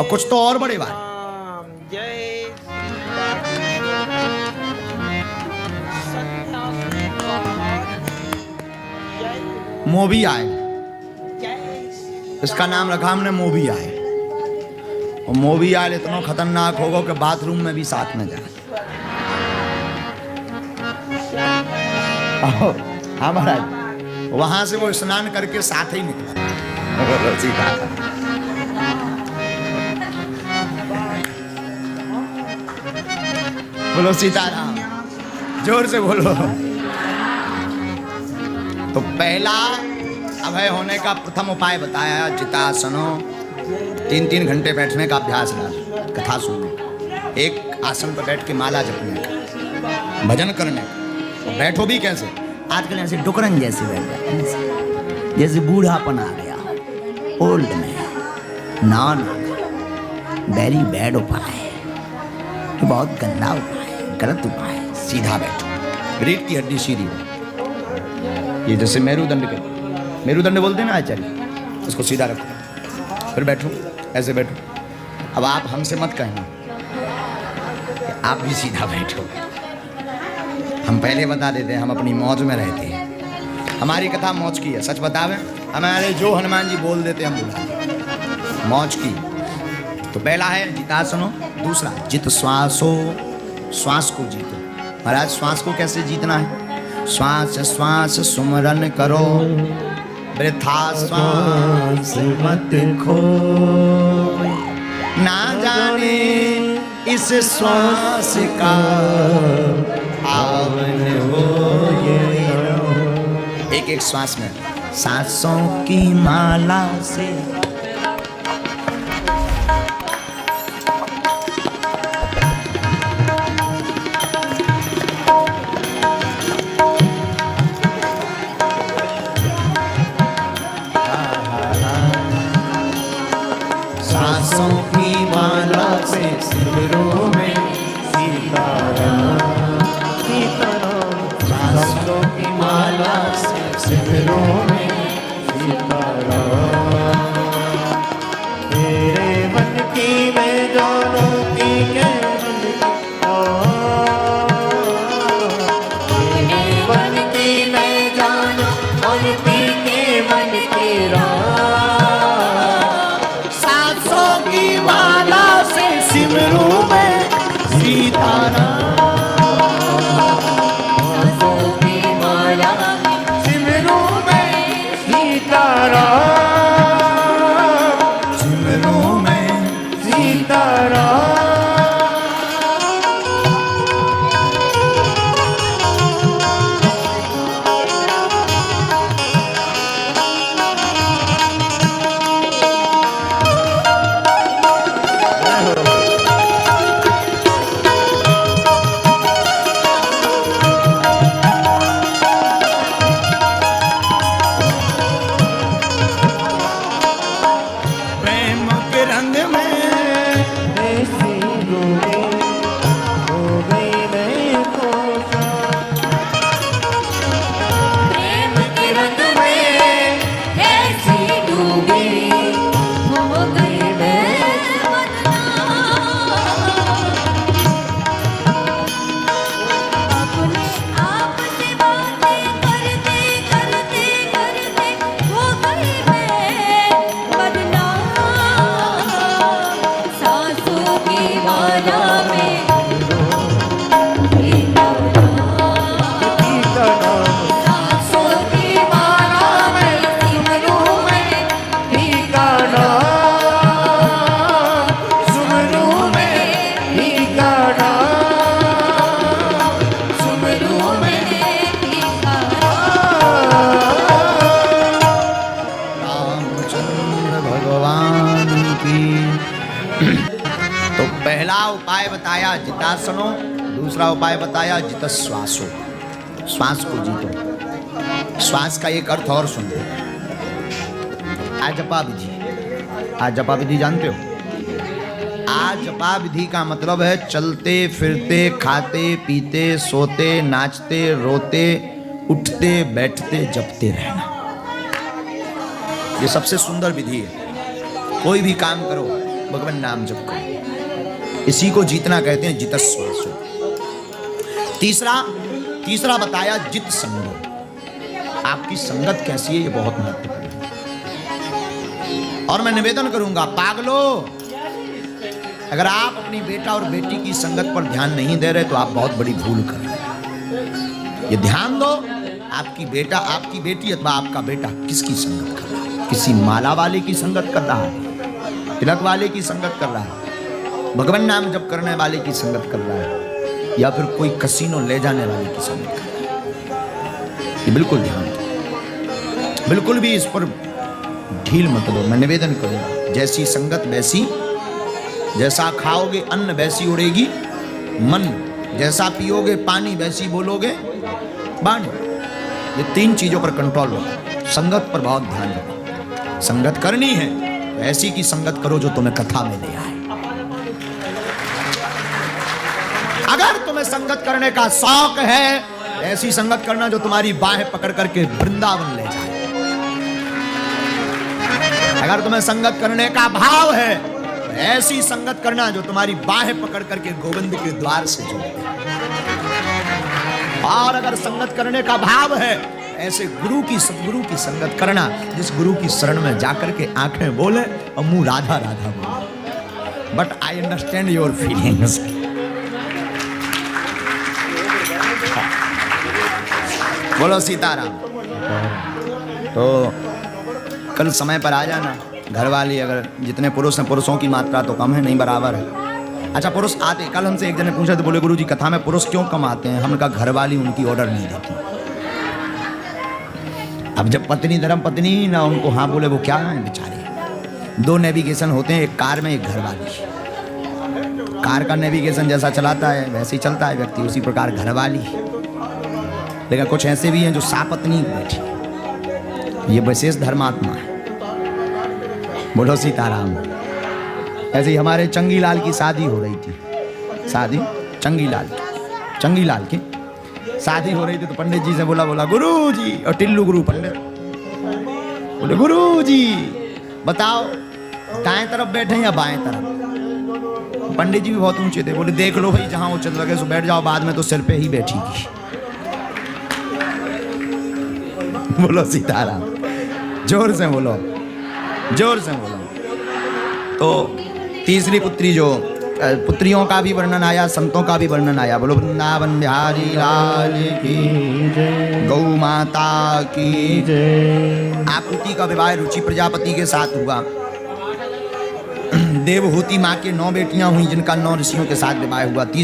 और कुछ तो और बड़े भाई। मोबी आए, इसका नाम रखा हमने मोबी आए। और मोबी आए इतना खतरनाक होगा कि बाथरूम में भी साथ में जाए। हाँ महाराज, वहां से वो स्नान करके साथ ही निकला। बोलो सीताराम, जोर से बोलो। तो पहला अभय होने का प्रथम उपाय बताया जितासनो। 3-3 घंटे बैठने का अभ्यास डाल, कथा सुनने, एक आसन पर बैठ के माला जपने का, भजन करने का। तो बैठो भी कैसे, आजकल ऐसे डुकरन जैसे बैठ जाते, जैसे बूढ़ापन आ गया, ओल्ड में। नॉन वेरी बैड उपाय है, बहुत गंदा उपाय है, गलत उपाय है। सीधा बैठो, रीढ़ की हड्डी सीधी हो। ये जैसे मेरुदंड के, मेरुदंड बोलते हैं ना आचार्य, उसको सीधा रखो, फिर बैठो, ऐसे बैठो। अब आप हमसे मत कहना कि आप भी सीधा बैठो। हम पहले बता देते हैं, हम अपनी मौज में रहते हैं। हमारी कथा मौज की है, सच बतावे। हमारे जो हनुमान जी बोल देते हम बुला, मौज की। तो पहला है जितासनो, दूसरा जित श्वासो, श्वास को जीतो। महाराज श्वास को कैसे जीतना है? श्वास श्वास सुमरन करो, वृथा श्वास मत खो, ना जाने इस श्वास का आवन हो। एक एक श्वास में सांसों की माला से जितासनो, दूसरा उपाय बताया जित श्वासो, श्वास को जीतो। श्वास का एक अर्थ और सुनते हैं, आजपा विधि। आजपा विधि जानते हो? आजपा विधि का मतलब है चलते फिरते, खाते पीते, सोते, नाचते, रोते, उठते बैठते, जपते रहना। ये सबसे सुंदर विधि है। कोई भी काम करो, भगवान नाम जप करो। इसी को जीतना कहते हैं, जितस्वासो। तीसरा बताया जित संगत। आपकी संगत कैसी है, ये बहुत महत्वपूर्ण है। और मैं निवेदन करूंगा, पागलों, अगर आप अपनी बेटा और बेटी की संगत पर ध्यान नहीं दे रहे तो आप बहुत बड़ी भूल कर रहे हैं। ये ध्यान दो, आपकी बेटा, आपकी बेटी अथवा आपका बेटा किसकी संगत कर रहा है? किसी माला वाले की संगत कर रहा है, तिलक वाले की संगत कर रहा है, भगवान नाम जप करने वाले की संगत कर रहा है, या फिर कोई कसीनो ले जाने वाले की संगत कर रहा है? ये बिल्कुल ध्यान दो, बिल्कुल भी इस पर ढील मत दो। मैं निवेदन करूंगा, जैसी संगत वैसी, जैसा खाओगे अन्न वैसी उड़ेगी मन, जैसा पियोगे पानी वैसी बोलोगे बाणी। ये 3 चीजों पर कंट्रोल रखो, संगत पर बहुत ध्यान रखो। संगत करनी है तो ऐसी की संगत करो जो तुम्हें कथा में ले आए। अगर तुम्हें संगत करने का शौक है, ऐसी संगत करना जो तुम्हारी बाहें पकड़ करके वृंदावन ले जाए। अगर तुम्हें संगत करने का भाव है, ऐसी संगत करना जो तुम्हारी बाहें पकड़ करके गोविंद के द्वार से जोड़े। और अगर संगत करने का भाव है, ऐसे गुरु की, सदगुरु की संगत करना जिस गुरु की शरण में जाकर के आंखें बोले और मुंह राधा राधा बोले, but I understand your feelings. बोलो सीताराम। तो कल समय पर आ जाना। घर वाली, अगर जितने पुरुष हैं, पुरुषों की मात्रा तो कम है, नहीं बराबर है। अच्छा, पुरुष आते, कल हमसे एक जने पूछा तो बोले गुरुजी कथा में पुरुष क्यों कम आते हैं? हमने कहा घर वाली उनकी ऑर्डर नहीं देती। अब जब पत्नी धर्म पत्नी ना उनको हाँ बोले, वो क्या है बेचारे। 2 नेविगेशन होते हैं, एक कार में एक घर वाली। कार का नेविगेशन जैसा चलाता है वैसे ही चलता है व्यक्ति, उसी प्रकार घर वाली। लेकिन कुछ ऐसे भी हैं जो सापत्नी बैठी, ये विशेष धर्मात्मा है। बोलो सीताराम। ऐसे ही हमारे चंगीलाल की शादी हो रही थी, शादी चंगीलाल की शादी हो रही थी। तो पंडित जी से बोला गुरुजी, और टिल्लू गुरु पंडित बोले गुरुजी बताओ दाएं तरफ बैठे या बाएं तरफ? पंडित जी भी बहुत ऊंचे थे, बोले देख लो भाई, जहां उचित लगे सो बैठ जाओ, बाद में तो सिर पे ही बैठीगी। बोलो सीताराम। जोर से बोलो, जोर से बोलो। तो तीसरी पुत्री, जो पुत्रियों का भी वर्णन आया, संतों का भी वर्णन आया। बोलो वृंदावन बिहारी लाल की जय, गौ माता की जय। आकृति का विवाह रुचि प्रजापति के साथ हुआ। देवहूति माँ के 9 बेटियां हुई, जिनका 9 ऋषियों के साथ विवाह हुआ।